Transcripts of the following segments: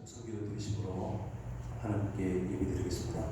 성기도 드리심으로 하나님께 예배드리겠습니다.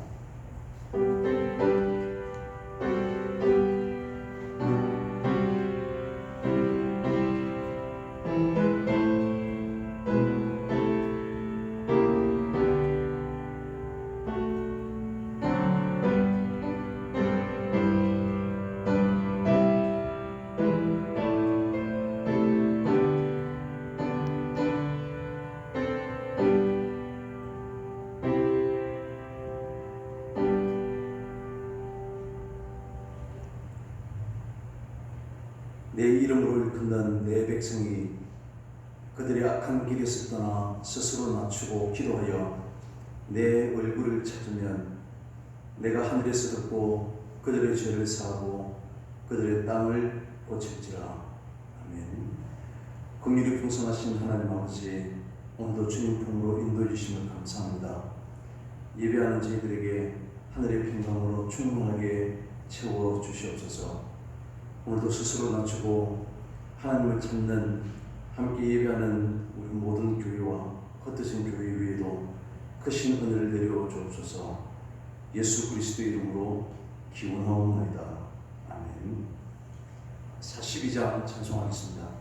내 이름으로 일컫는 내 백성이 그들의 악한 길에서 떠나 스스로 낮추고 기도하여 내 얼굴을 찾으면 내가 하늘에서 듣고 그들의 죄를 사하고 그들의 땅을 고칠지라. 아멘. 긍휼이 풍성하신 하나님 아버지, 오늘도 주님 품으로 인도해 주심을 감사합니다. 예배하는 저희들에게 하늘의 평강으로 충만하게 채워 주시옵소서. 오늘도 스스로 낮추고 하나님을 찾는 함께 예배하는 우리 모든 교회와 흩어진 교회 위에도 크신 은혜를 내려 주옵소서. 예수 그리스도의 이름으로 기원하옵나이다. 아멘. 42장 찬송하겠습니다.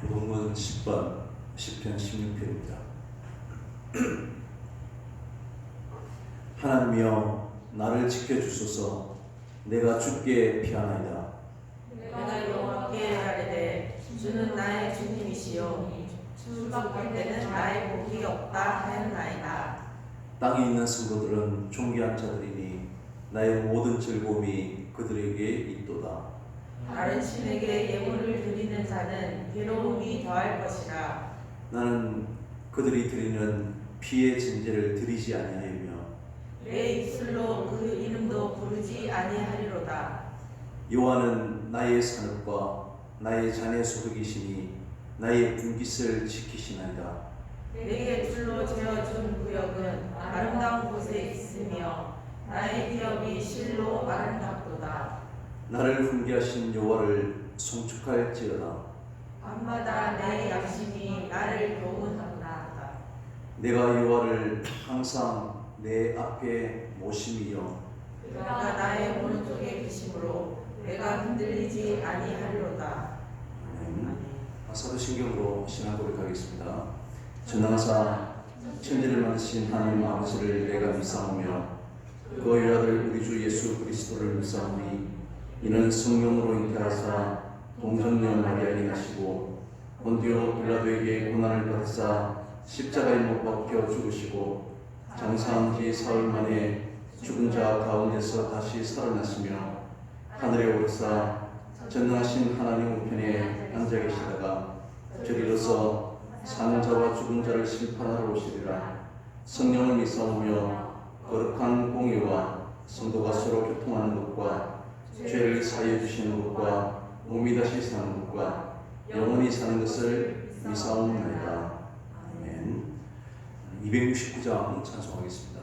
교동문 10번 시편 16편입니다. 하나님이여 나를 지켜주소서. 내가 주께 피하나이다. 내가 여호와께 아뢰되 주는 나의 주님이시요 주 바꿀 때는 나의 복이 없다 하였나이다. 땅에 있는 성도들은 존귀한 자들이니 나의 모든 즐거움이 그들에게 있도다. 다른 신에게 예물을 드리는 자는 괴로움이 더할 것이라. 나는 그들이 드리는 피의 진제를 드리지 아니하며 내 입술로 그 이름도 부르지 아니하리로다. 여호와는 나의 산업과 나의 자녀 소득이시니 나의 분깃을 지키시나이다. 내게 줄로 재어준 구역은 아름다운 곳에 있으며 나의 기업이 실로 아름답도다. 나를 훈계하신 여호와를 송축할지어다. 밤마다 내 양심이 나를 교훈하도다. 내가 여호와를 항상 내 앞에 모심이여 그가 나의 오른쪽에 계심으로 내가 흔들리지 아니하리로다. 사도신경으로 신앙 고백하겠습니다. 전능하사 천지를 만드신 하나님 아버지를 내가 믿사오며 그의 아들 우리 주 예수 그리스도를 믿사오니 이는 성령으로 잉태하사 동정녀 마리아에게 나시고 본디오 빌라도에게 고난을 받으사 십자가에 못 박혀 죽으시고 장사한 지 사흘 만에 죽은 자 가운데서 다시 살아나시며 하늘에 오르사 전능하신 하나님 우편에 앉아 계시다가 저리로서 사는 자와 죽은 자를 심판하러 오시리라. 성령을 믿사오며 거룩한 공의와 성도가 서로 교통하는 것과 죄를 사하여 주시는 것과 몸이 다시 사는 것과 영원히 사는 것을 믿사옵나이다. 아멘. 269장 찬송하겠습니다.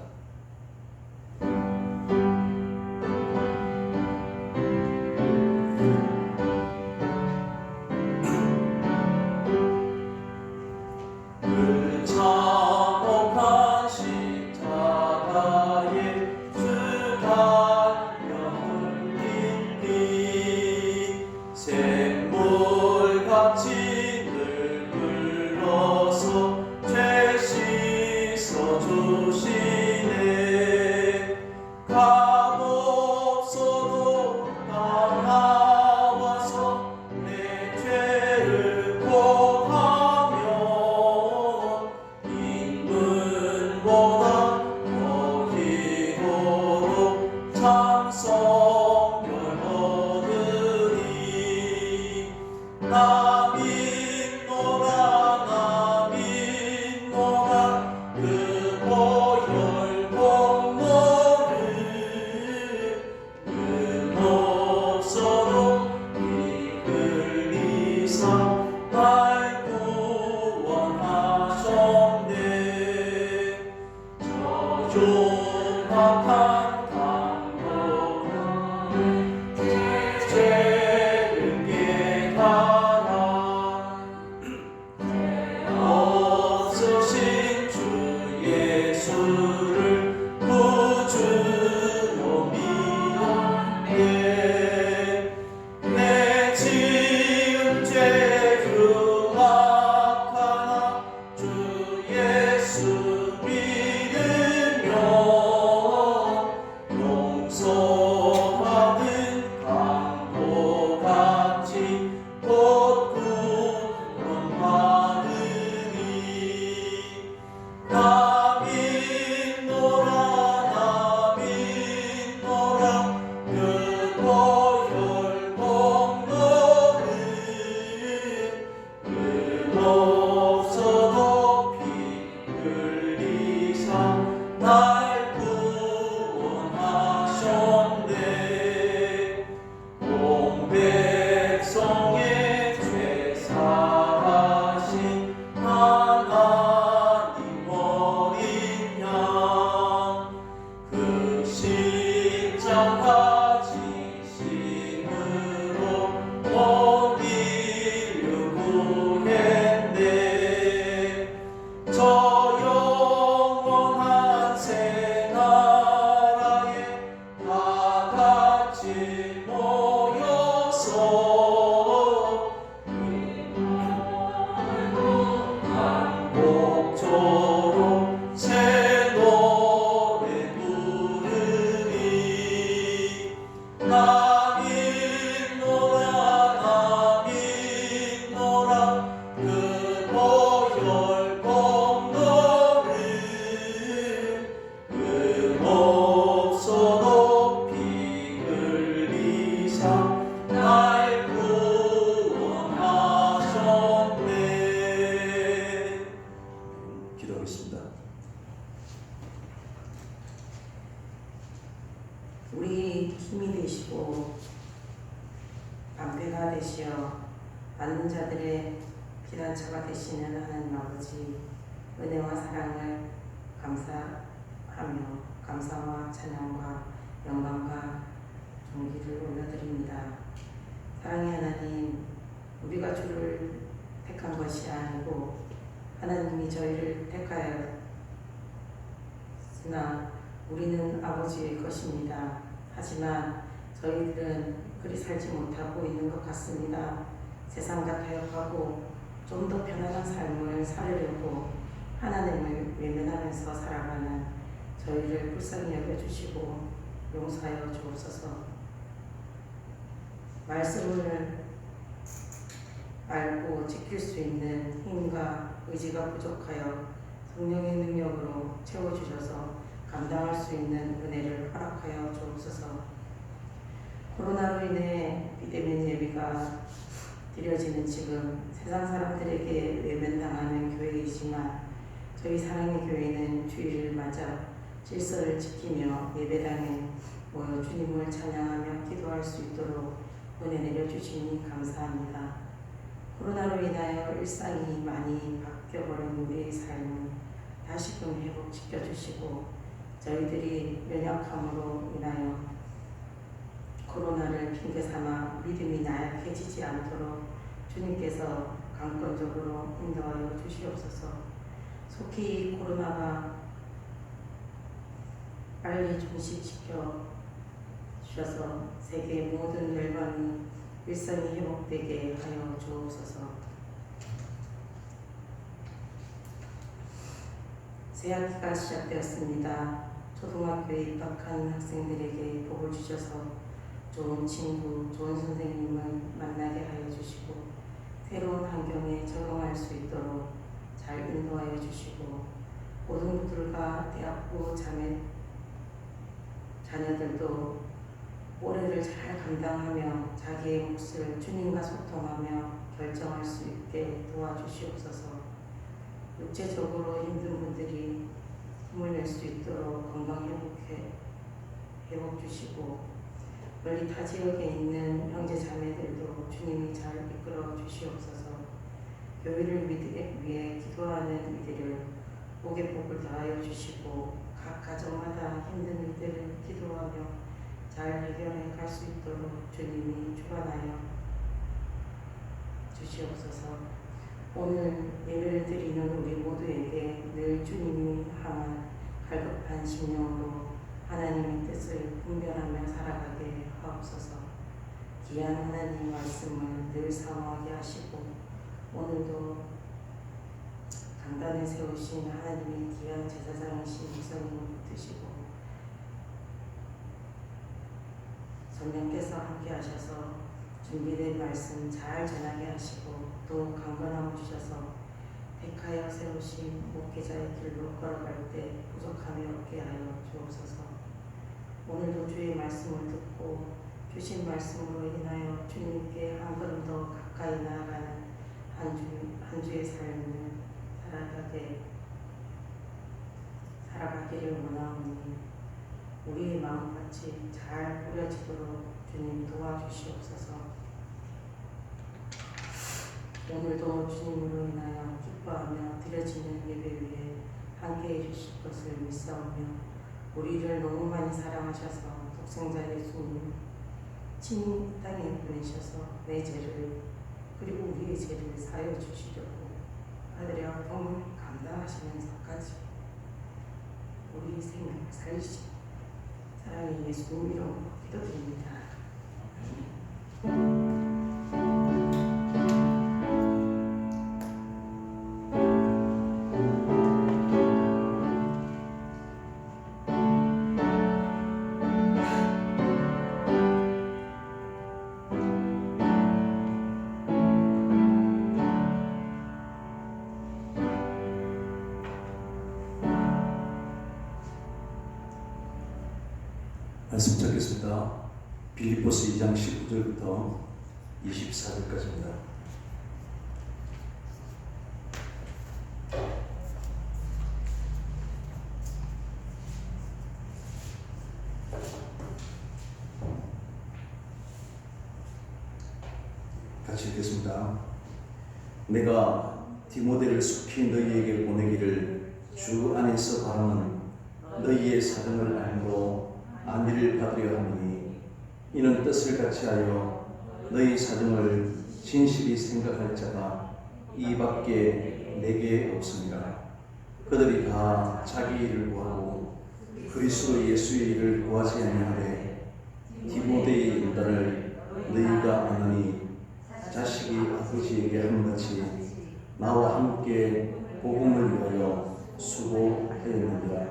힘이 되시고 방패가 되시어 많은 자들의 피난처가 되시는 하나님 아버지, 은혜와 사랑을 감사하며 감사와 찬양과 영광과 존귀를 올려드립니다. 사랑의 하나님, 우리가 주를 택한 것이 아니고 하나님이 저희를 택하였으나 우리는 아버지의 것입니다. 하지만 저희들은 그리 살지 못하고 있는 것 같습니다. 세상과 타협하고 좀 더 편안한 삶을 살려고 하나님을 외면하면서 살아가는 저희를 불쌍히 여겨주시고 용서하여 주옵소서. 말씀을 알고 지킬 수 있는 힘과 의지가 부족하여 성령의 능력으로 채워주셔서 감당할 수 있는 은혜를 허락하여 주옵소서. 코로나로 인해 비대면 예배가 드려지는 지금 세상 사람들에게 외면당하는 교회이지만 저희 사랑의 교회는 주일을 맞아 질서를 지키며 예배당에 모여 주님을 찬양하며 기도할 수 있도록 은혜 내려주시니 감사합니다. 코로나로 인하여 일상이 많이 바뀌어버린 우리의 삶을 다시금 회복시켜주시고 저희들이 연약함으로 인하여 코로나를 핑계삼아 믿음이 나약해지지 않도록 주님께서 강권적으로 인도하여 주시옵소서. 속히 코로나가 빨리 종식시켜 주셔서 세계 모든 열방이 일상이 회복되게 하여 주옵소서. 새학기가 시작되었습니다. 초등학교에 입학한 학생들에게 복을 주셔서 좋은 친구, 좋은 선생님을 만나게 하여 주시고 새로운 환경에 적응할 수 있도록 잘 인도하여 주시고 고등부들과 대학부 자녀들도 올해를 잘 감당하며 자기의 몫을 주님과 소통하며 결정할 수 있게 도와주시옵소서. 육체적으로 힘든 분들이 힘을 낼 수 있도록 건강 회복 주시고 멀리 타 지역에 있는 형제 자매들도 주님이 잘 이끌어 주시옵소서. 교회를 위해 기도하는 이들을 복의 복을 더하여 주시고 각 가정마다 힘든 일들을 기도하며 잘 해결해 갈 수 있도록 주님이 주관하여 주시옵소서. 오늘 예배를 드리는 우리 모두에게 늘 주님이 향한 갈급한 심령으로 하나님의 뜻을 분별하며 살아가게 하옵소서. 귀한 하나님 말씀을 늘 사모하게 하시고 오늘도 강단에 세우신 하나님의 귀한 제사장이신 목사님을 붙드시고 성령께서 함께 하셔서 준비된 말씀 잘 전하게 하시고 또 강건함을 주셔서 택하여 세우신 목회자의 길로 걸어갈 때 부족함이 없게 하여 주옵소서. 오늘도 주의 말씀을 듣고 주신 말씀으로 인하여 주님께 한 걸음 더 가까이 나아가는 한 주의 삶을 살아가기를 원하오니 우리의 마음같이 잘 꾸려지도록 주님 도와주시옵소서. 오늘도 주님으로 인하여 기뻐하며 드려지는 예배 위에 함께해 주실 것을 믿사오며 우리를 너무 많이 사랑하셔서 독생자 예수님 친히 땅에 보내셔서 내 죄를 그리고 우리의 죄를 사여 주시려고 아들의 아픔을 감당하시면서까지 우리 생명을 살리신 사랑의 예수님 이름으로 기도드립니다. 말씀 찾겠습니다. 빌립보스 2장 19절부터 24절까지입니다. 같이 읽겠습니다. 내가 디모데를 속히 너희에게 보내기를 주 안에서 바라는 너희의 사정을 알므로 안위를 받으려 하니 이는 뜻을 같이하여 너희 사정을 진실히 생각할 자가 이밖에 내게 없습니다. 그들이 다 자기 일을 구하고 그리스도 예수의 일을 구하지 아니하되 디모데의 인단을 너희가 만나니 자식이 아버지에게 하는같이 나와 함께 복음을 위하여 수고하였느니라.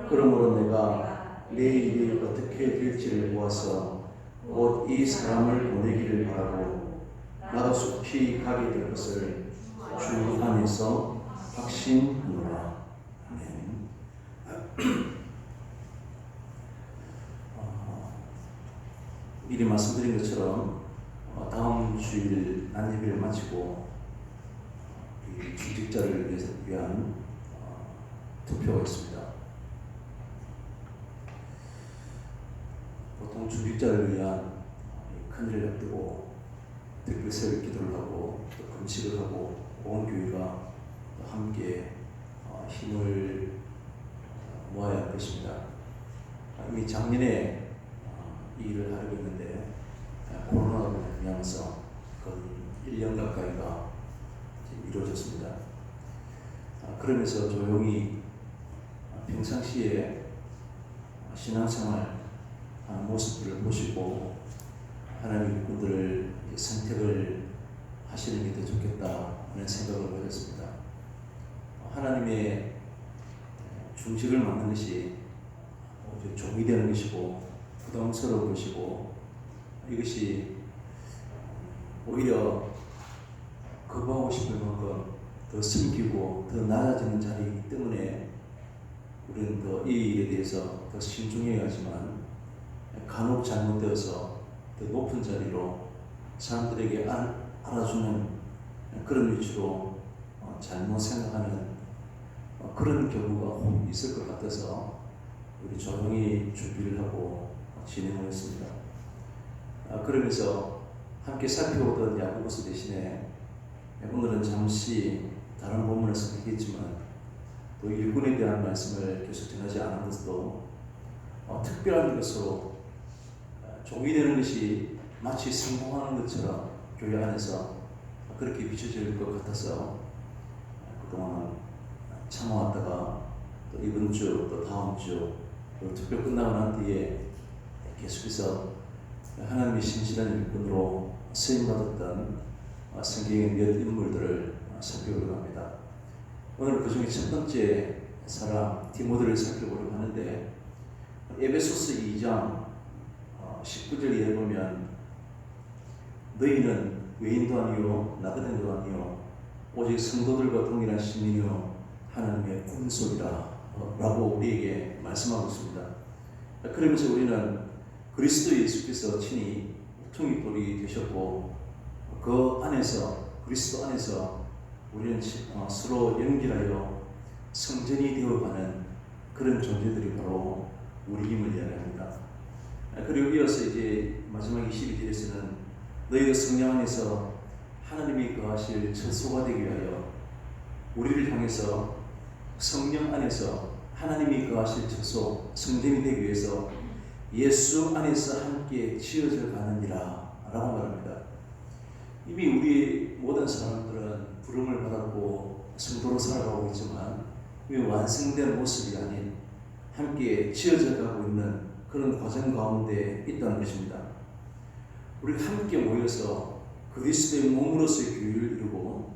그러므로 내가 내 일이 어떻게 될지를 보아서 곧 이 사람을 보내기를 바라고 나도 속히 가게 될 것을 주 안에서 확신하노라. 아멘. 미리 말씀드린 것처럼 다음 주일 난예배를 마치고 중직자를 위한 투표가 있습니다. 보통 중직자를 위한 큰일을 앞두고 특별 새벽 기도를 하고 또 금식을 하고 온 교회가 함께 힘을 모아야 할 것입니다. 이미 작년에 이 일을 하려고 했는데 코로나로 인하여서 거의 1년 가까이가 이루어졌습니다. 그러면서 조용히 평상시에 신앙생활 하는 모습들을 보시고 하나님의 일꾼들을 선택을 하시는 게 더 좋겠다 하는 생각을 가졌습니다. 하나님의 중직을 맡는 것이 종이 되는 것이고 부담스러운 것이고 이것이 오히려 거부하고 싶을 만큼 더 숨기고 더 낮아지는 자리이기 때문에 우리는 더 이 일에 대해서 더 신중해야 하지만 간혹 잘못되어서 더 높은 자리로 사람들에게 알아주는 그런 위치로 잘못 생각하는 그런 경우가 혹 있을 것 같아서 우리 조용히 준비를 하고 진행을 했습니다. 그러면서 함께 살펴보던 야고보서 대신에 오늘은 잠시 다른 본문을 선택했지만 또 일꾼에 대한 말씀을 계속 전하지 않은 것도 특별한 것으로 종이 되는 것이 마치 성공하는 것처럼 교회 안에서 그렇게 비춰질 것 같아서 그동안 참아왔다가 또 이번 주 또 다음 주 또 특별 끝나고 난 뒤에 계속해서 하나님의 신실한 일꾼으로 쓰임받았던 성경의 몇 인물들을 살펴보려고 합니다. 오늘 그 중에 첫 번째 사람 디모데를 살펴보려고 하는데 에베소서 2장 19절에 보면 너희는 외인도 아니요 나그네도 아니요 오직 성도들과 동일한 시민이요 하나님의 군속이라 라고 우리에게 말씀하고 있습니다. 그러면서 우리는 그리스도 예수께서 친히 모퉁이돌이 되셨고 그 안에서 그리스도 안에서 우리는 서로 연결하여 성전이 되어가는 그런 존재들이 바로 우리임을 이야기합니다. 그리고 이어서 이제 마지막 22절에서는 너희가 성령 안에서 하나님이 거하실 처소가 되기 위하여 우리를 향해서 성령 안에서 하나님이 거하실 처소 성전이 되기 위해서 예수 안에서 함께 지어져 가느니라 라고 말합니다. 이미 우리 모든 사람들은 부름을 받았고 성도로 살아가고 있지만 이미 완성된 모습이 아닌 함께 지어져 가고 있는 그런 과정 가운데 있다는 것입니다. 우리가 함께 모여서 그리스도의 몸으로서의 교회를 이루고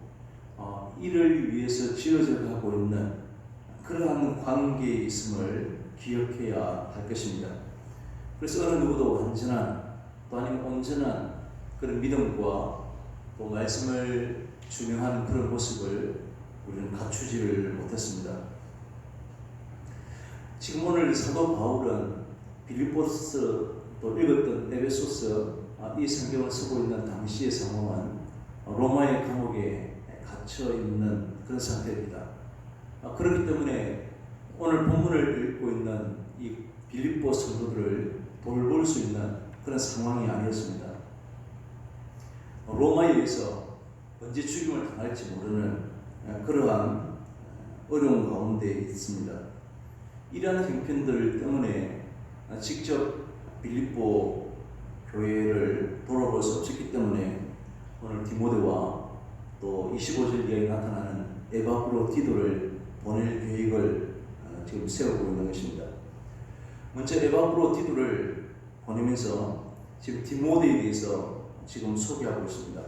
이를 위해서 지어져 가고 있는 그러한 관계에 있음을 기억해야 할 것입니다. 그래서 어느 누구도 완전한 또 아니면 온전한 그런 믿음과 또 말씀을 준명하는 그런 모습을 우리는 갖추지를 못했습니다. 지금 오늘 사도 바울은 빌립보서 또 읽었던 에베소서 이 성경을 쓰고 있는 당시의 상황은 로마의 감옥에 갇혀 있는 그런 상태입니다. 그렇기 때문에 오늘 본문을 읽고 있는 이 빌립보 성도들을 돌볼 수 있는 그런 상황이 아니었습니다. 로마에 의해서 언제 죽임을 당할지 모르는 그러한 어려운 가운데 있습니다. 이러한 형편들 때문에 직접 빌립보 교회를 돌아볼 수 없었기 때문에 오늘 디모데와 또 25절 이하에 나타나는 에바브로디도를 보낼 계획을 지금 세우고 있는 것입니다. 먼저 에바브로디도를 보내면서 지금 디모데에 대해서 지금 소개하고 있습니다.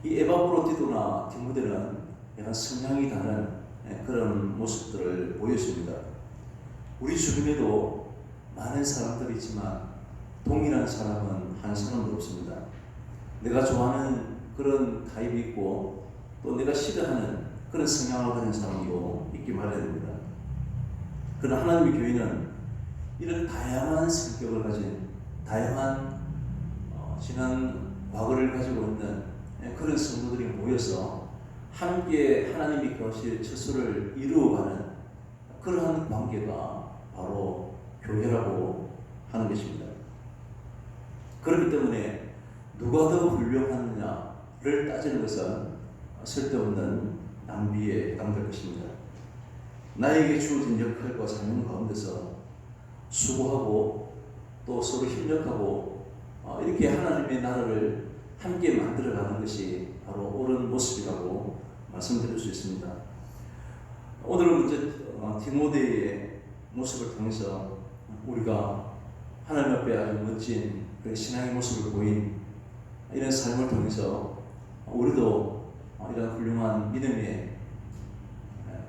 이 에바브로디도나 디모데는 약간 성향이 다른 그런 모습들을 보였습니다. 우리 주변에도 많은 사람들이 있지만 동일한 사람은 한 사람도 없습니다. 내가 좋아하는 그런 타입이 있고 또 내가 싫어하는 그런 성향을 가진 사람도 있기 마련입니다. 그러나 하나님의 교회는 이런 다양한 성격을 가진 다양한 지난 과거를 가지고 있는 그런 성도들이 모여서 함께 하나님이 거실 처소를 이루어가는 그러한 관계가 바로 교회라고 하는 것입니다. 그렇기 때문에 누가 더 훌륭하느냐를 따지는 것은 쓸데없는 낭비에 해당될 것입니다. 나에게 주어진 역할과 사명 가운데서 수고하고 또 서로 협력하고 이렇게 하나님의 나라를 함께 만들어가는 것이 바로 옳은 모습이라고 말씀드릴 수 있습니다. 오늘은 먼저 디모데의 모습을 통해서 우리가 하나님 앞에 아주 멋진 그 신앙의 모습을 보인 이런 삶을 통해서 우리도 이런 훌륭한 믿음의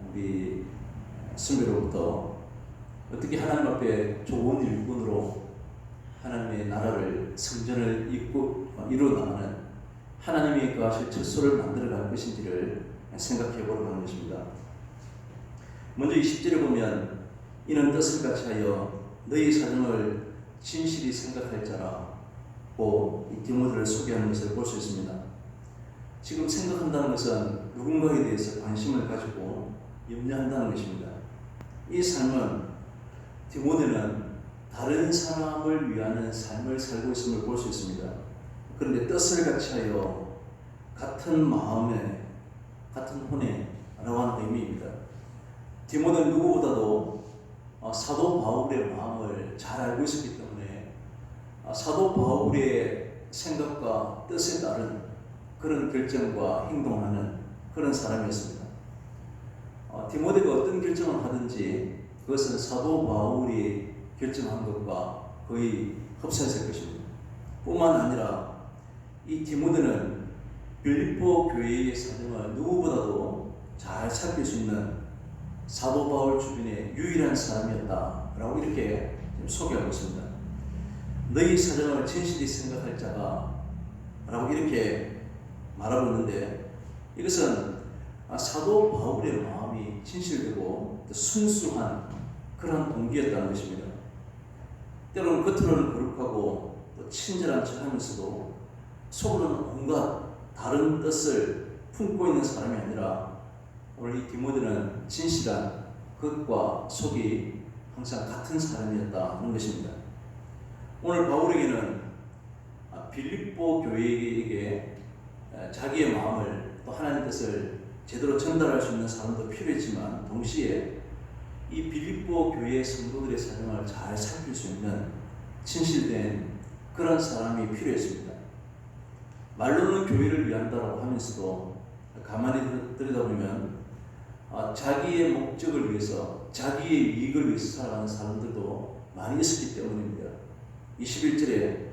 우리 선배로부터 어떻게 하나님 앞에 좋은 일꾼으로 하나님의 나라를 성전을 이루어 나가는 하나님이 거하실 처소를 만들어갈 것인지를 생각해 보려고 하는 것입니다. 먼저 20절에 보면 이는 뜻을 같이 하여 너희 사정을 진실히 생각할 자라고 이 디모데를 소개하는 것을 볼 수 있습니다. 지금 생각한다는 것은 누군가에 대해서 관심을 가지고 염려한다는 것입니다. 이 삶은 디모데는 다른 사람을 위하는 삶을 살고 있음을 볼 수 있습니다. 그런데 뜻을 같이 하여 같은 마음에 같은 혼에 라고 하는 의미입니다. 디모데는 누구보다도 사도 바울의 마음을 잘 알고 있었기 때문에 사도 바울의 생각과 뜻에 따른 그런 결정과 행동하는 그런 사람이었습니다. 디모데가 어떤 결정을 하든지 그것은 사도 바울이 결정한 것과 거의 흡사했을 것입니다. 뿐만 아니라 이 디모데는 빌립보 교회의 사정을 누구보다도 잘 살필 수 있는 사도 바울 주변의 유일한 사람이었다라고 이렇게 소개하고 있습니다. 너희 사정을 진실히 생각할 자가 라고 이렇게 말하고 있는데 이것은 사도 바울의 마음이 진실되고 순수한 그런 동기였다는 것입니다. 때로는 겉으로는 거룩하고 또 친절한 척하면서도 속으로는 온갖 다른 뜻을 품고 있는 사람이 아니라 오늘 이 디모데는 진실한 겉과 속이 항상 같은 사람이었다는 것입니다. 오늘 바울에게는 빌립보 교회에게 자기의 마음을 또 하나님의 뜻을 제대로 전달할 수 있는 사람도 필요했지만 동시에 이 빌립보 교회의 성도들의 사정을 잘 살필 수 있는 진실된 그런 사람이 필요했습니다. 말로는 교회를 위한다라고 하면서도 가만히 들여다보면 자기의 목적을 위해서 자기의 이익을 위해서 살아가는 사람들도 많이 있었기 때문입니다. 21절에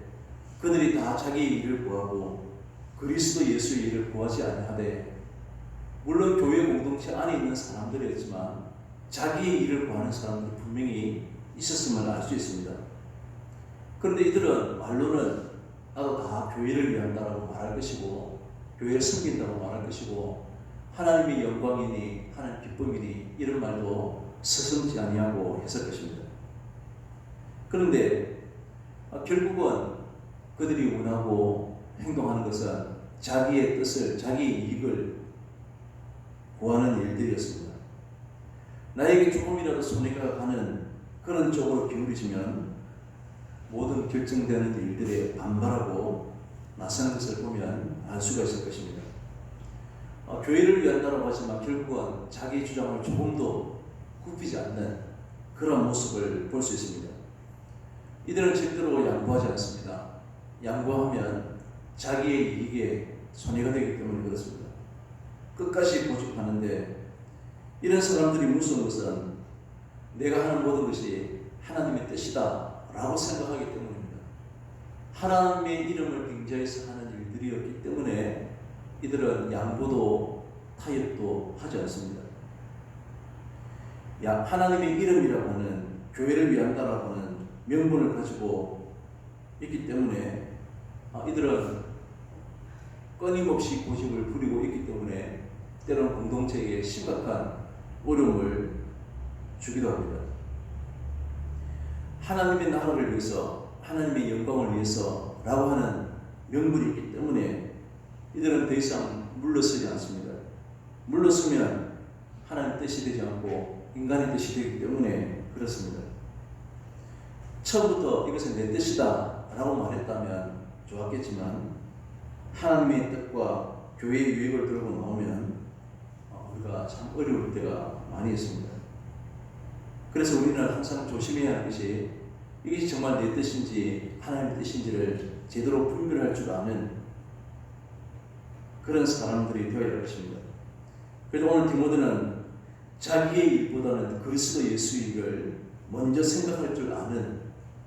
그들이 다 자기의 일을 구하고 그리스도 예수의 일을 구하지 아니하되 물론 교회 공동체 안에 있는 사람들이었지만 자기의 일을 구하는 사람들이 분명히 있었음을 알 수 있습니다. 그런데 이들은 말로는 나도 다 교회를 위한다라고 말할 것이고 교회를 섬긴다고 말할 것이고 하나님의 영광이니 하나님의 기쁨이니 이런 말도 서슴지 아니하고 했을 것입니다. 그런데 결국은 그들이 원하고 행동하는 것은 자기의 뜻을 자기의 이익을 구하는 일들이었습니다. 나에게 조금이라도 손해가 가는 그런 쪽으로 기울이지면 모든 결정되는 일들에 반발하고 나서는 것을 보면 알 수가 있을 것입니다. 교회를 위한다고 하지만 결국은 자기 주장을 조금도 굽히지 않는 그런 모습을 볼 수 있습니다. 이들은 절대로 양보하지 않습니다. 양보하면 자기의 이익에 손해가 되기 때문에 그렇습니다. 끝까지 고집하는데, 이런 사람들이 무서운 것은 내가 하는 모든 것이 하나님의 뜻이다 라고 생각하기 때문입니다. 하나님의 이름을 빙자해서 하는 일들이었기 때문에 이들은 양보도 타협도 하지 않습니다. 하나님의 이름이라고 하는, 교회를 위한다라고 하는 명분을 가지고 있기 때문에 이들은 끊임없이 고집을 부리고 있기 때문에 때로는 공동체에 심각한 어려움을 주기도 합니다. 하나님의 나라를 위해서, 하나님의 영광을 위해서 라고 하는 명분이 있기 때문에 이들은 더 이상 물러서지 않습니다. 물러서면 하나님의 뜻이 되지 않고 인간의 뜻이 되기 때문에 그렇습니다. 처음부터 이것은 내 뜻이다 라고 말했다면 좋았겠지만, 하나님의 뜻과 교회의 유익을 들고 나오면 우리가 참 어려울 때가 많이 있습니다. 그래서 우리는 항상 조심해야 하는 것이, 이것이 정말 내 뜻인지 하나님의 뜻인지를 제대로 분별할 줄 아는 그런 사람들이 되어야 할 것입니다. 그래서 오늘 디모데는 자기의 일보다는 그리스도 예수의 일을 먼저 생각할 줄 아는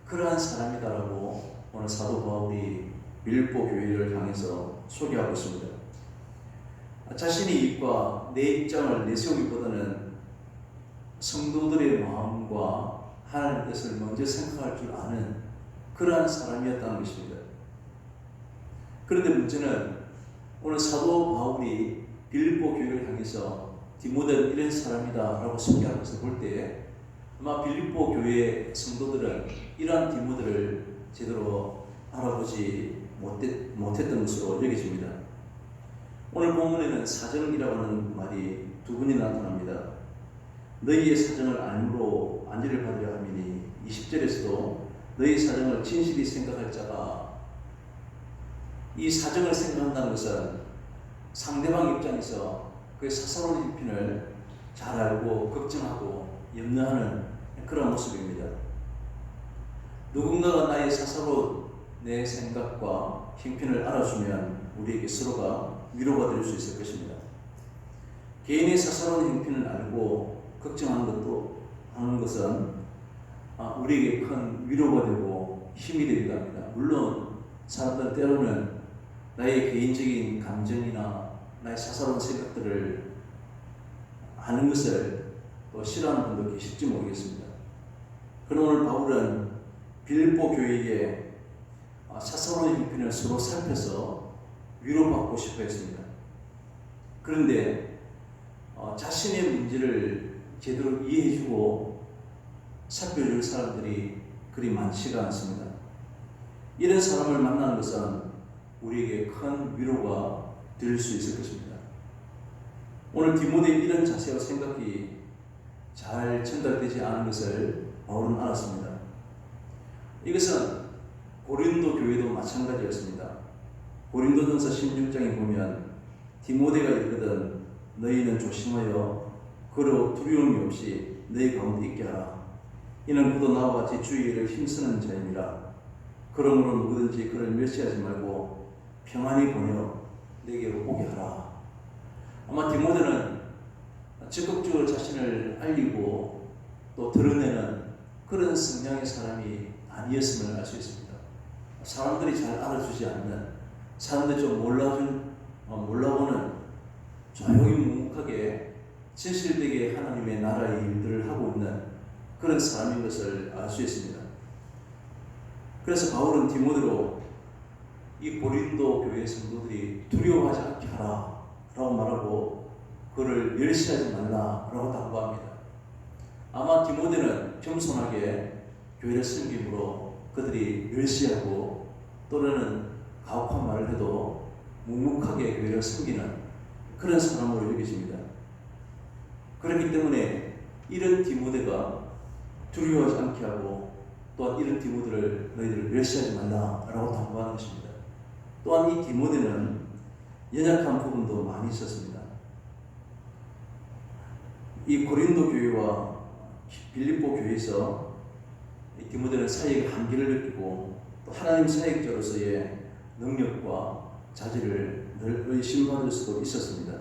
그러한 사람이다라고 오늘 사도 바울이 빌립보 교회를 향해서 소개하고 있습니다. 자신의 이익과 내 입장을 내세우기보다는 성도들의 마음과 하나님의 뜻을 먼저 생각할 줄 아는 그러한 사람이었다는 것입니다. 그런데 문제는 오늘 사도 바울이 빌립보 교회를 향해서 디모데는 이런 사람이다라고 소개하는 것을 볼 때, 아마 빌립보 교회의 성도들은 이러한 디모데를 제대로 알아보지 못했던 것으로 여겨집니다. 오늘 본문에는 사정이라고 하는 말이 두 번이 나타납니다. 너희의 사정을 알므로 안지를 받으려 함이니, 20절에서도 너희 사정을 진실히 생각할 자가, 이 사정을 생각한다는 것은 상대방 입장에서 그의 사사로운 형편을 잘 알고 걱정하고 염려하는 그런 모습입니다. 누군가가 나의 사사로운 내 생각과 형편을 알아주면 우리에게 서로가 위로가 될 수 있을 것입니다. 개인의 사사로운 형편을 알고 걱정하는 것은 우리에게 큰 위로가 되고 힘이 되기도 합니다. 물론 사람들은 때로는 나의 개인적인 감정이나 나의 사사로운 생각들을 아는 것을 또 싫어하는 분도 계실지 모르겠습니다. 그러나 오늘 바울은 빌립보 교회에 사사로운 형편을 서로 살펴서 위로받고 싶어 했습니다. 그런데 자신의 문제를 제대로 이해해주고 살펴줄 사람들이 그리 많지가 않습니다. 이런 사람을 만나는 것은 우리에게 큰 위로가 될 수 있을 것입니다. 오늘 디모데의 이런 자세와 생각이 잘 전달되지 않은 것을 바울은 알았습니다. 이것은 고린도 교회도 마찬가지였습니다. 고린도전서 16장에 보면 디모데가 이르거든 너희는 조심하여 그로 두려움이 없이 너희 가운데 있게 하라. 이는 그도 나와 같이 주의 일을 힘쓰는 자이니라. 그러므로 누구든지 그를 멸시하지 말고 평안히 보내어 내게로 오게 하라. 아마 디모데는 적극적으로 자신을 알리고 또 드러내는 그런 성향의 사람이 아니었음을 알 수 있습니다. 사람들이 잘 알아주지 않는, 사람들이 좀 몰라보는 조용히 묵묵하게 진실되게 하나님의 나라의 일들을 하고 있는 그런 사람인 것을 알 수 있습니다. 그래서 바울은 디모데로 이 고린도 교회 성도들이 두려워하지 않게 하라 라고 말하고 그를 멸시하지 말라 라고 당부합니다. 아마 디모데는 겸손하게 교회를 섬김으로 그들이 멸시하고 또는 가혹한 말을 해도 묵묵하게 교회를 섬기는 그런 사람으로 여겨집니다. 그렇기 때문에 이런 디모데가 두려워하지 않게 하고 또한 이런 디모데를 너희들을 멸시하지 말라 라고 당부하는 것입니다. 또한 이 디모데는 연약한 부분도 많이 있었습니다. 이 고린도 교회와 빌립보 교회에서 이 디모데는 사역의 한계를 느끼고 또 하나님 사역자로서의 능력과 자질을 늘 의심받을 수도 있었습니다.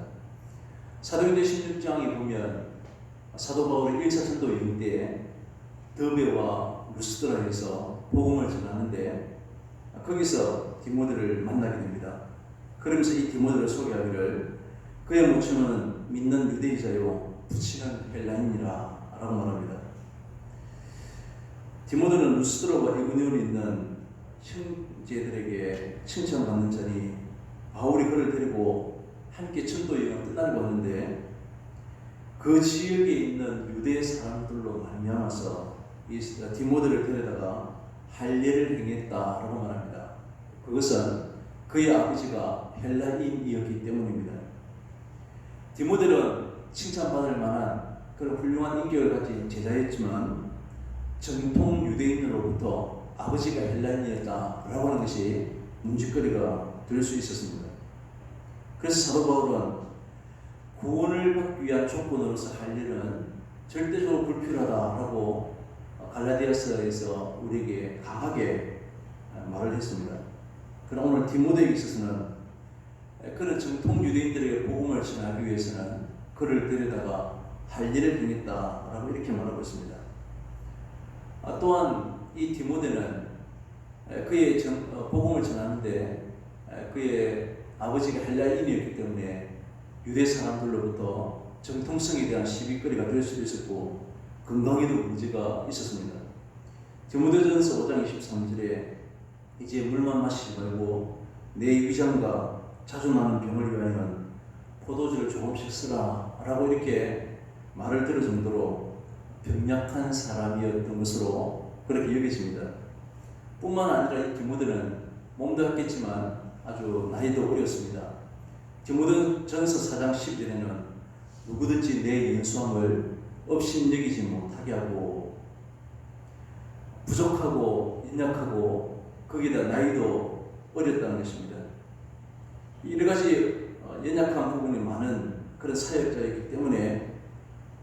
사도행전 16장에 보면 사도 바울이 1차 전도 여행 때 더베와 루스드라에서 복음을 전하는데 거기서 디모데를 만나게 됩니다. 그러면서 이 디모데를 소개하기를 그의 모처는 믿는 유대인이요 부치는 헬라인이라 라고 말합니다. 디모데는 루스드라와 이고니온에 있는 형제들에게 칭찬받는 자니 바울이 그를 데리고 함께 전도 여행을 끝나고 왔는데 그 지역에 있는 유대 사람들로 말미암아서 이 디모데를 데려다가 할례를 행했다라고 말합니다. 그것은 그의 아버지가 헬라인이었기 때문입니다. 디모데는 칭찬받을 만한 그런 훌륭한 인격을 가진 제자였지만 정통 유대인으로부터 아버지가 헬라인이었다라고 하는 것이 문제거리가 될 수 있었습니다. 그래서 사도 바울은 구원을 받기 위한 조건으로서 할례는 절대적으로 불필요하다라고 갈라디아서에서 우리에게 강하게 말을 했습니다. 그러나 오늘 디모데에 있어서는 그런 정통 유대인들에게 복음을 전하기 위해서는 그를 데려다가 할례를 행했다라고 이렇게 말하고 있습니다. 또한 이 디모데는 그의 복음을 전하는데 그의 아버지가 헬라인이었기 때문에 유대 사람들로부터 정통성에 대한 시비거리가 될 수도 있었고 건강에도 문제가 있었습니다. 디모데전서 5장 23절에 이제 물만 마시지 말고 내 위장과 자주 나는 병을 위하여는 포도주를 조금씩 쓰라 라고 이렇게 말을 들을 정도로 병약한 사람이었던 것으로 그렇게 여겨집니다. 뿐만 아니라 이 디모데는 몸도 약했지만 아주 나이도 어렸습니다. 디모데전서 4장 10절에는 누구든지 내 연수함을 업신여기지 못하게 하고 부족하고 연약하고 거기다 나이도 어렸다는 것입니다. 여러 가지 연약한 부분이 많은 그런 사역자이기 때문에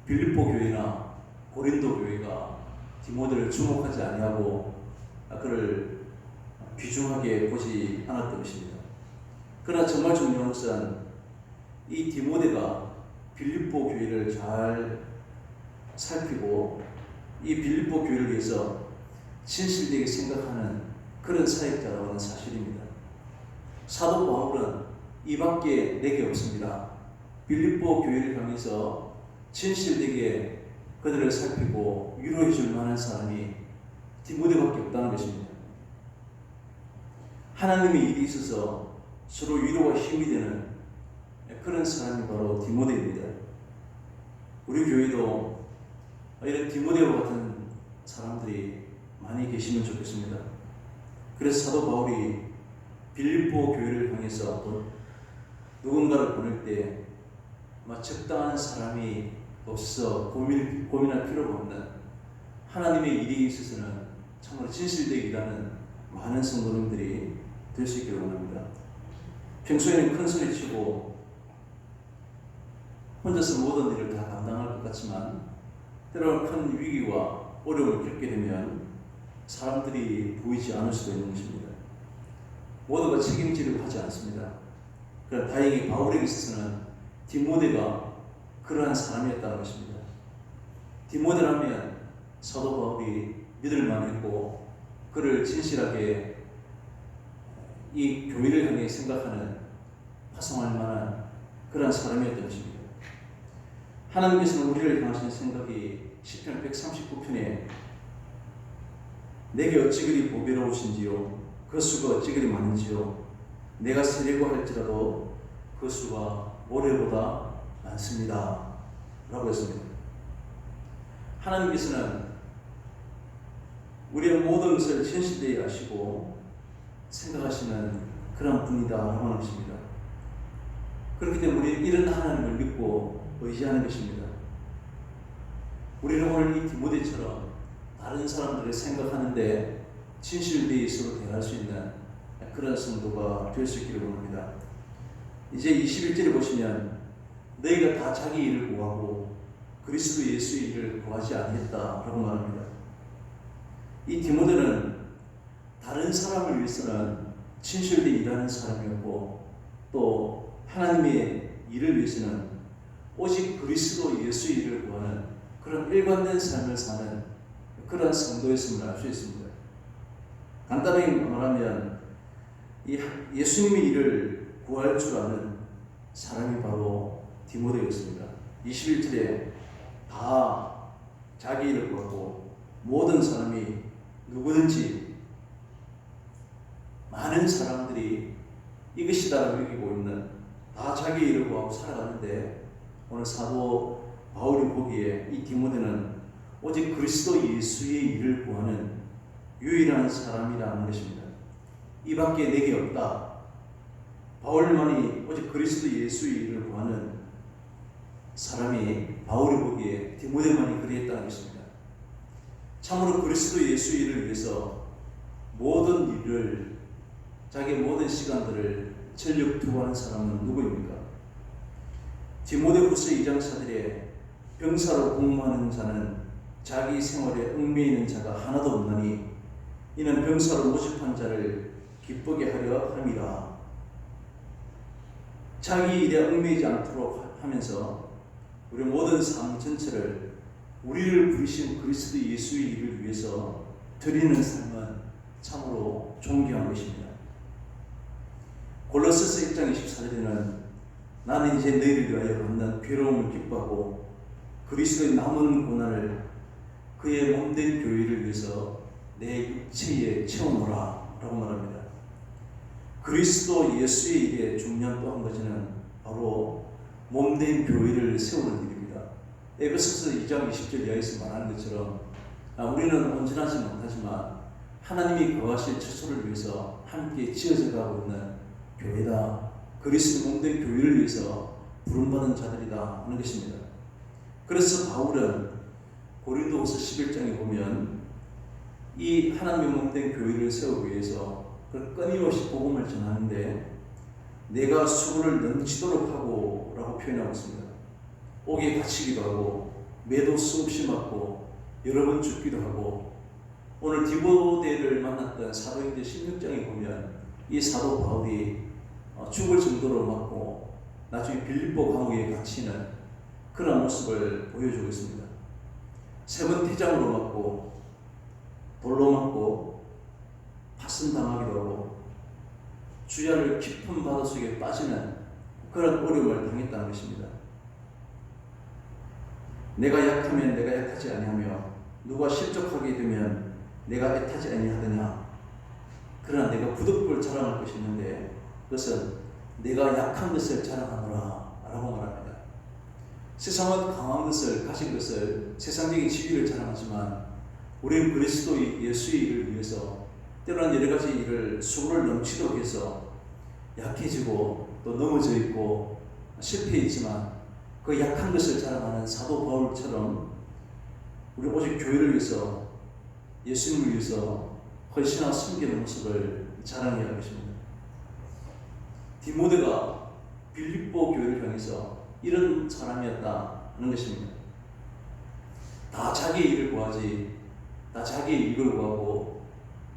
빌립보 교회나 고린도 교회가 디모데를 주목하지 아니하고 그를 귀중하게 보지 않았던 것입니다. 그러나 정말 중요한 것은 이 디모데가 빌립보 교회를 잘 살피고 이 빌립보 교회를 위해서 진실되게 생각하는 그런 사역자라고 하는 사실입니다. 사도 바울은 이밖에 내게 없습니다. 빌립보 교회를 향해서 진실되게 그들을 살피고 위로해 줄 만한 사람이 디모데밖에 없다는 것입니다. 하나님의 일이 있어서 서로 위로와 힘이 되는 그런 사람이 바로 디모데입니다. 우리 교회도 이런 디모데와 같은 사람들이 많이 계시면 좋겠습니다. 그래서 사도 바울이 빌립보 교회를 향해서 누군가를 보낼 때 적당한 사람이 없어 고민할 필요가 없는 하나님의 일이 있어서는 정말 진실되게 일하는 많은 성도님들이 될 수 있기를 원합니다. 평소에는 큰 소리 치고 혼자서 모든 일을 다 감당할 것 같지만 때로는 큰 위기와 어려움을 겪게 되면 사람들이 보이지 않을 수도 있는 것입니다. 모두가 책임지려고 하지 않습니다. 그러나 다행히 바울에게 있어서는 디모데가 그러한 사람이었다는 것입니다. 디모데라면 사도 바울이 믿을 만했고 그를 진실하게 이 교회를 향해 생각하는 파송할 만한 그러한 사람이었던 것입니다. 하나님께서는 우리를 향하신 생각이 시편 139편에 내게 어찌 그리 보배로우신지요 그 수가 어찌 그리 많은지요 내가 세려고 할지라도 그 수가 모래보다 많습니다 라고 했습니다. 하나님께서는 우리의 모든 것을 진실되게 하시고 생각하시는 그런 분이다 라고 하는 것입니다. 그렇기 때문에 우리는 이런 하나님을 믿고 의지하는 것입니다. 우리는 오늘 이 디모데처럼 다른 사람들을 생각하는데 진실되게 서로 대할 수 있는 그런 성도가 될 수 있기를 원합니다. 이제 21절에 보시면 너희가 다 자기 일을 구하고 그리스도 예수의 일을 구하지 않겠다라고 말합니다. 이 디모데는 다른 사람을 위해서는 진실되게 일하는 사람이었고 또 하나님의 일을 위해서는 오직 그리스도 예수의 일을 구하는 그런 일관된 삶을 사는 그런 성도였음을 알 수 있습니다. 간단하게 말하면 이 예수님의 일을 구할 줄 아는 사람이 바로 디모데였습니다. 21절에 다 자기 일을 구하고 모든 사람이 누구든지 많은 사람들이 이것이다라고 여기고 있는 다 자기 일을 구하고 살아가는데 오늘 사도 바울이 보기에 이 디모데는 오직 그리스도 예수의 일을 구하는 유일한 사람이라는 것입니다. 이 밖에 내게 없다. 바울만이 오직 그리스도 예수의 일을 구하는 사람이 바울이 보기에 디모데만이 그리했다는 것입니다. 참으로 그리스도 예수의 일을 위해서 모든 일을 자기의 모든 시간들을 전력 투구하는 사람은 누구입니까? 디모데후서 2장 4절에 병사로 복무하는 자는 자기 생활에 얽매이는 자가 하나도 없나니 이는 병사로 모집한 자를 기쁘게 하려 함이라. 자기 일에 얽매이지 않도록 하면서 우리 모든 삶 전체를 우리를 부르신 그리스도 예수의 일을 위해서 드리는 삶은 참으로 존귀한 것입니다. 골로새서 1장 24절에는 나는 이제 너희를 위하여 받는 괴로움을 기뻐하고 그리스도의 남은 고난을 그의 몸된 교회를 위해서 내 육체에 채우노라 라고 말합니다. 그리스도 예수의 일에 중요한 또 한 가지는 바로 몸된 교회를 세우는 일입니다. 에베소서 2장 20절 이하에서 말하는 것처럼 우리는 온전하지 못하지만 하나님이 거하실 처소를 위해서 함께 지어져 가고 있는 교회다. 그리스도 몸된 교회를 위해서 부름받은 자들이다 하는 것입니다. 그래서 바울은 고린도후서 11장에 보면 이 하나님의 몸된 교회를 세우기 위해서 끊임없이 복음을 전하는데 내가 수고를 넘치도록 하고 라고 표현하고 있습니다. 옥에 갇히기도 하고 매도 수없이 맞고 여러 번 죽기도 하고 오늘 디모데를 만났던 사도행전 16장에 보면 이 사도 바울이 죽을 정도로 맞고 나중에 빌립보 감옥에 갇히는 그런 모습을 보여주고 있습니다. 3번 태장으로 맞고 돌로 맞고 파손당하기도 하고 주야를 깊은 바다 속에 빠지는 그런 어려움을 당했다는 것입니다. 내가 약하면 내가 약하지 아니하며 누가 실족하게 되면 내가 애타지 아니하느냐. 그러나 내가 부득불 자랑할 것이 있는데 그것은 내가 약한 것을 자랑하노라 라고 말합니다. 세상은 강한 것을 가진 것을 세상적인 지위를 자랑하지만 우리는 그리스도 예수의 일을 위해서 때로는 여러 가지 일을 수고를 넘치도록 해서 약해지고 또 넘어져 있고 실패했지만 그 약한 것을 자랑하는 사도 바울처럼 우리 오직 교회를 위해서 예수님을 위해서 헌신하고 섬기는 모습을 자랑해야 할 것입니다. 디모데가 빌립보 교회를 향해서 이런 사람이었다 하는 것입니다. 다 자기의 일을 구하지 다 자기의 이익을 구하고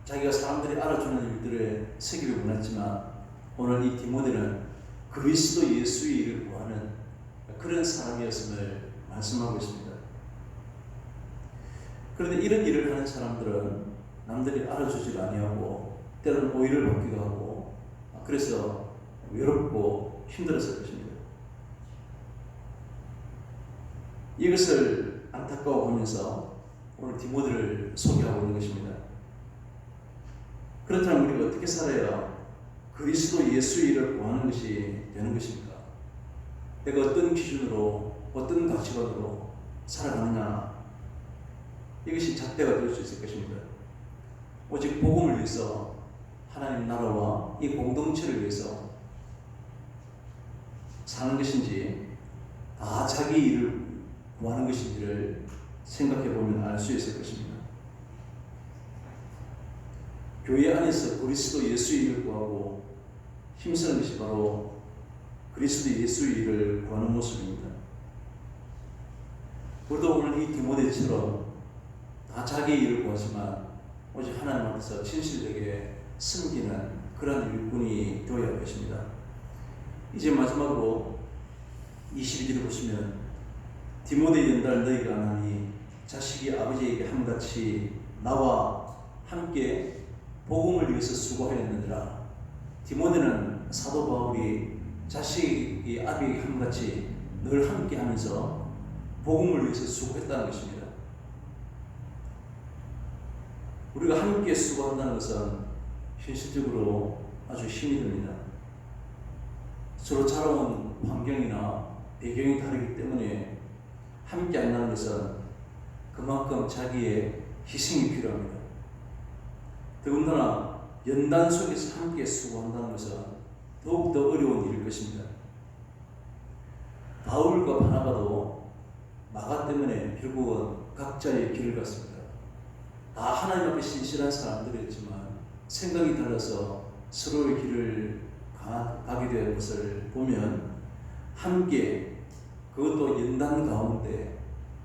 자기가 사람들이 알아주는 일들을 세기를 원했지만 오늘 이 디모데는 그리스도 예수의 일을 구하는 그런 사람이었음을 말씀하고 있습니다. 그런데 이런 일을 하는 사람들은 남들이 알아주지 아니하고 때로는 오해를 받기도 하고 그래서 외롭고 힘들었을 것입니다. 이것을 안타까워하면서 오늘 디모데를 소개하고 있는 것입니다. 그렇다면 우리가 어떻게 살아야 그리스도 예수의 일을 구하는 것이 되는 것입니까? 내가 어떤 기준으로 어떤 가치관으로 살아가느냐 이것이 잣대가 될 수 있을 것입니다. 오직 복음을 위해서 하나님 나라와 이 공동체를 위해서 사는 것인지 다 자기 일을 구하는 것인지를 생각해 보면 알 수 있을 것입니다. 교회 안에서 그리스도 예수의 일을 구하고 힘쓰는 것이 바로 그리스도 예수의 일을 구하는 모습입니다. 우리도 오늘 이 디모데처럼 다 자기의 일을 구하지만 오직 하나님 앞에서 진실되게 섬기는 그런 일꾼이 되어야 할 것입니다. 이제 마지막으로 22절을 보시면 디모데 연달 너희가 하나니 자식이 아버지에게 함같이 나와 함께 복음을 위해서 수고하였느니라. 디모데는 사도 바울이 자식이 아비에게 함같이 늘 함께 하면서 복음을 위해서 수고했다는 것입니다. 우리가 함께 수고한다는 것은 현실적으로 아주 힘이 듭니다. 서로 자라온 환경이나 배경이 다르기 때문에 함께 한다는 것은 그만큼 자기의 희생이 필요합니다. 더군다나 연단 속에서 함께 수고한다는 것은 더욱더 어려운 일일 것입니다. 바울과 바나바도 마가 때문에 결국은 각자의 길을 갔습니다. 다 하나님 앞에 신실한 사람들이었지만 생각이 달라서 서로의 길을 가게 된 것을 보면 함께 그것도 연단 가운데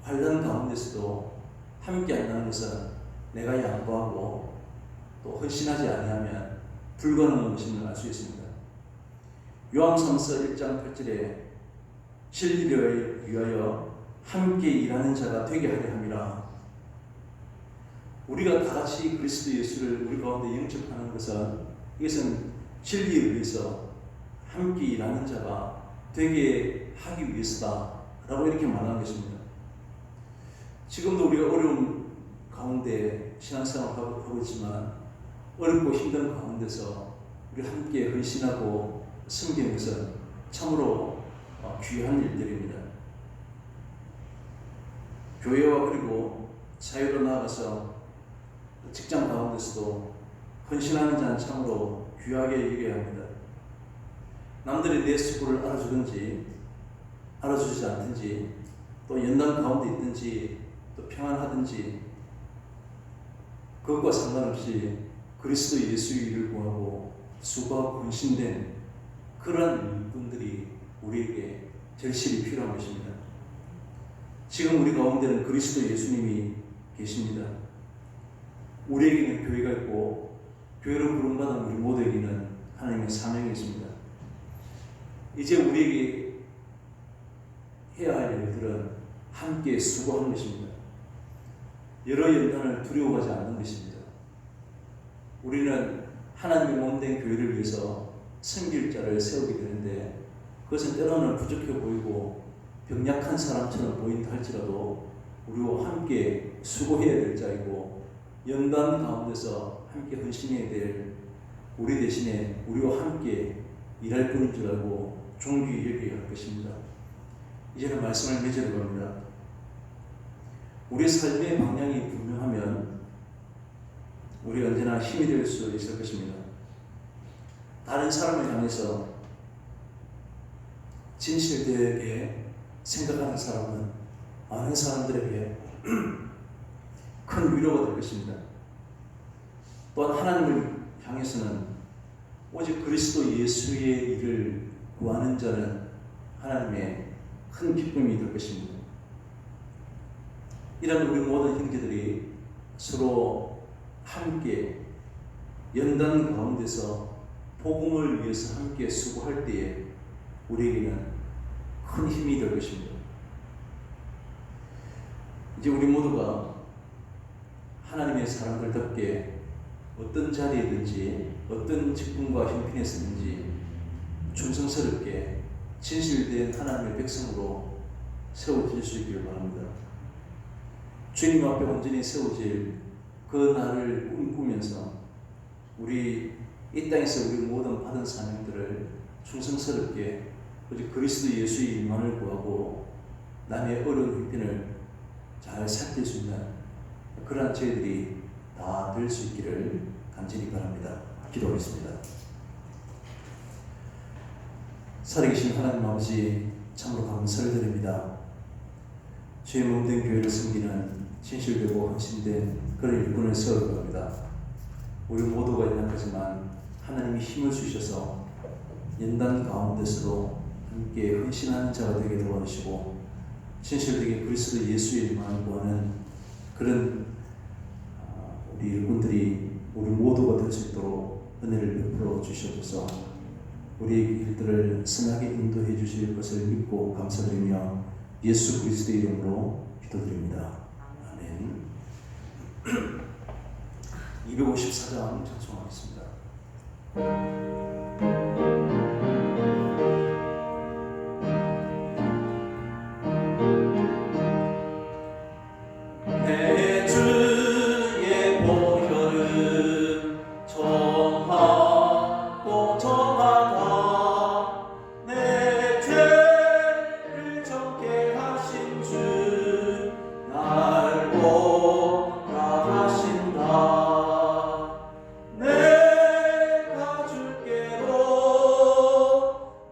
환난 가운데서도 함께 한다는 것은 내가 양보하고 또 헌신하지 아니하면 불가능한 것임을 알 수 있습니다. 요한삼서 1장 8절에 진리를 위하여 함께 일하는 자가 되게 하려 함이라. 우리가 다 같이 그리스도 예수를 우리 가운데 영접하는 것은 이것은 진리를 위해서 함께 일하는 자가 되게 하기 위해서다 라고 이렇게 말하는 것입니다. 지금도 우리가 어려운 가운데 신앙생활을 하고 있지만 어렵고 힘든 가운데서 우리 함께 헌신하고 섬기는 것은 참으로 귀한 일들입니다. 교회와 그리고 사회로 나아가서 직장 가운데서도 헌신하는 자는 참으로 귀하게 여겨야 합니다. 남들이 내 수고를 알아주든지 알아주지 않든지 또 연단 가운데 있든지 또 평안하든지 그것과 상관없이 그리스도 예수의 일을 구하고 수고하고 헌신된 그러한 일꾼들이 우리에게 절실히 필요한 것입니다. 지금 우리 가운데는 그리스도 예수님이 계십니다. 우리에게는 교회가 있고 교회로 부름받은 우리 모두에게는 하나님의 사명이 있습니다. 이제 우리에게 해야 할 일들은 함께 수고하는 것입니다. 여러 연단을 두려워하지 않는 것입니다. 우리는 하나님의 몸된 교회를 위해서 섬길 자를 세우게 되는데 그것은 때로는 부족해 보이고 병약한 사람처럼 보인다 할지라도 우리와 함께 수고해야 될 자이고 연단 가운데서 함께 헌신해야 될 우리 대신에 우리와 함께 일할 뿐인 줄 알고 존귀히 여겨야 할 것입니다. 이제는 말씀을 맺으러 갑니다. 우리 삶의 방향이 분명하면 우리 언제나 힘이 될 수 있을 것입니다. 다른 사람을 향해서 진실되게 생각하는 사람은 많은 사람들에게 큰 위로가 될 것입니다. 또한 하나님을 향해서는 오직 그리스도 예수의 일을 구하는 자는 하나님의 큰 기쁨이 될 것입니다. 이런 우리 모든 형제들이 서로 함께 연단 가운데서 복음을 위해서 함께 수고할 때에 우리에게는 큰 힘이 될 것입니다. 이제 우리 모두가 하나님의 사람들답게 어떤 자리에든지 어떤 직분과 형편에 서든지 충성스럽게 진실된 하나님의 백성으로 세워질 수 있기를 바랍니다. 주님 앞에 온전히 세워질 그 날을 꿈꾸면서 우리 이 땅에서 우리 모든 받은 사명들을 충성스럽게 오직 그리스도 예수의 일만을 구하고 남의 어려운 형편을 잘 살필 수 있는 그러한 저희들이 다 될 수 있기를 간절히 바랍니다. 기도하겠습니다. 살아계신 하나님 아버지 참으로 감사를 드립니다. 주의 몸된 교회를 섬기는 진실되고 헌신된 그런 일꾼을 세워갑니다. 우리 모두가 연약하지만 하나님이 힘을 주셔서 연단 가운데서도 함께 헌신하는 자가 되게 도와주시고 진실되게 그리스도 예수의 이름을 구하는 그런 우리 일꾼들이 우리 모두가 될 수 있도록 은혜를 베풀어 주시옵소서. 우리의 일들을 선하게 인도해 주실 것을 믿고 감사드리며 예수 그리스도의 이름으로 기도드립니다. 아멘. 254장 찬송하겠습니다. 내 주의 보혈은 정하고 정하다 내 죄를 정케 하신 주 날 보호하신다. 내가 주께로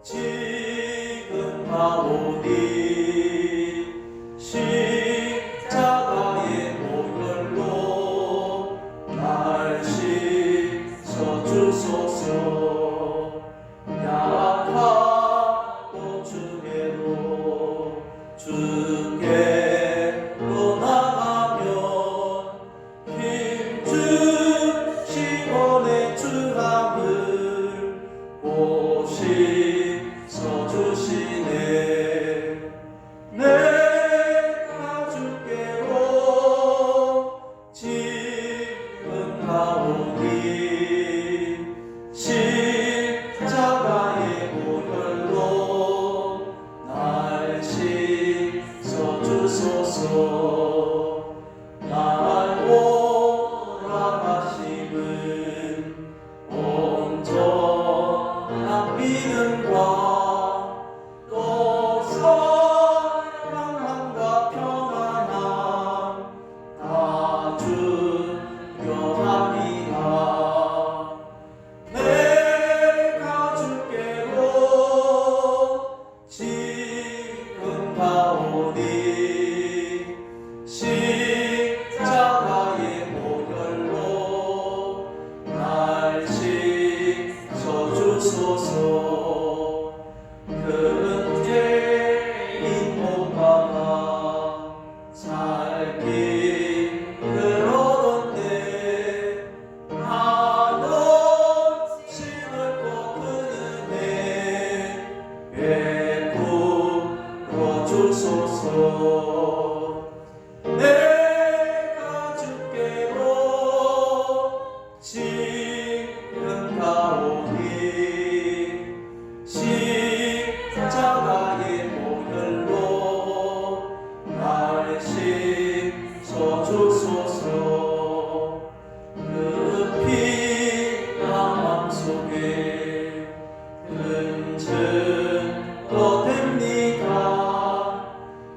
지금 가오니 십자가의 보혈로 날 씻어주소서. 약하고 주께로 주께로 나가면 힘주시고 내 주함을 보시서주시네. 내가 주께로 지금 가오니 십자가의 보혈로 날 씻어주소서. 날 오라하심은 온전한 믿음과 또 사랑함과 평안함 다 주려함이라. 내가 주께로 지금 가오니 십자가의 보혈로 날 씻어주소서. 큰 죄인 못 받아 살기 그러던데 한없이는 또 큰 은혜 베풀어 주소서. 내가 주께로 지금 가오니 십자가의 보혈로 날 씻어주소서. 그 피가 맘속에 근증도 됩니다.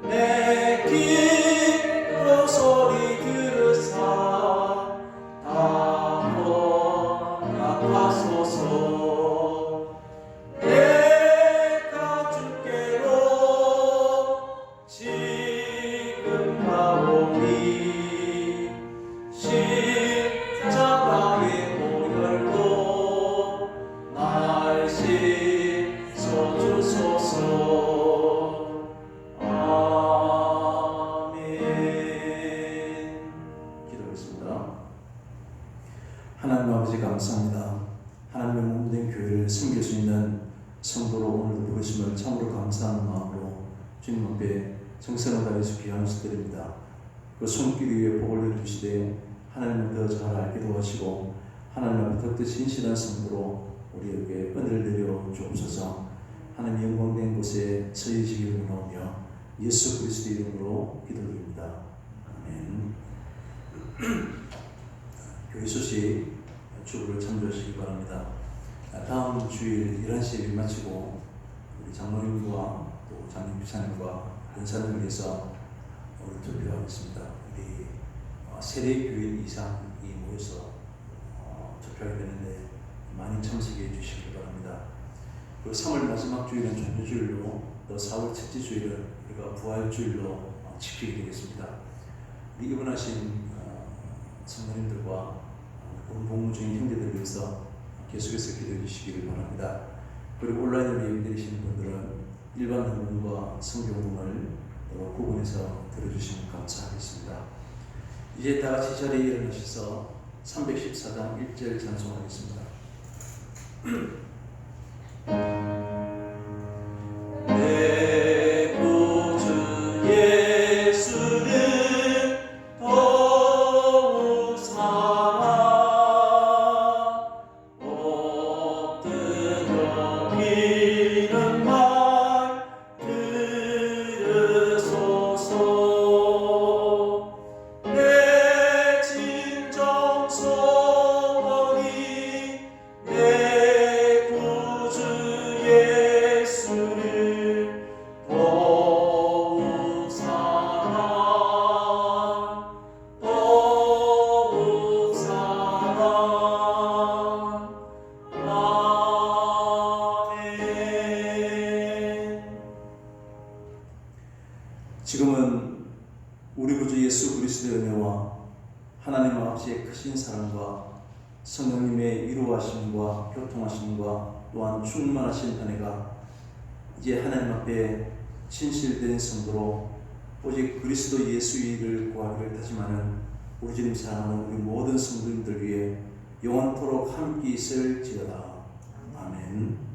내 기도 소리 들으사 다 허락하소서. 내가 주께로 지금 가오니 십자가의 보혈로 날 씻어주소서. 아멘. 기도하겠습니다. 하나님 아버지 감사합니다. 하나님의 몸된 교회를 섬길 수 있는 성도로 오늘도 부르심을 참으로 감사하는 마음으로 주님 앞에 정성을 다해서 귀하면서 드립니다. 그 손길 위에 복을 내주시되 하나님을 더 잘 알게 도와주시고 하나님 앞에 더욱더 진실한 성도로 우리에게 은혜를 내려 주옵소서. 하나님 영광된 곳에 서해지기를 원하오며 예수 그리스도 이름으로 기도드립니다. 아멘. 교회 소식 주부를 참조하시기 바랍니다. 다음 주일 11시에 일 마치고 우리 장로님과 또 장님 비사님과 연사님을 위해서 오늘 투표하겠습니다. 우리 세례교인 이상이 모여서 투표하게 되는데 많이 참석해 주시기 바랍니다. 그리고 3월 마지막 주일은 종료주일로 또 4월 첫째 주일은 우리가 부활주일로 지키게 되겠습니다. 우리 입원하신 성도님들과 복무 중인 형제들 위해서 계속해서 기도해 주시기를 바랍니다. 그리고 온라인으로 예배드리시는 분들은 일반 본문과 성경문을 구분해서 들어주시면 감사하겠습니다. 이제 다 같이 자리에 일어나셔서 314장 1절 찬송하겠습니다. 내 구주 예수를 더욱 사랑 엎드려 비는 말 들으소서. 내 진정 소원이 내 구주 예수를 더욱 사랑 더욱 사랑. 아멘. 지금은 우리 구주 예수 그리스도의 은혜와 하나님 아버지의 크신 사랑과 성령님의 위로하심과 교통하심과 또한 충만하신 은혜가 이제 하나님 앞에 진실된 성도로 오직 그리스도 예수의 일을 구하기를 다짐하는 우리 주님 사랑하는 우리 모든 성도님들 위해 영원토록 함께 있을지어다. 아멘.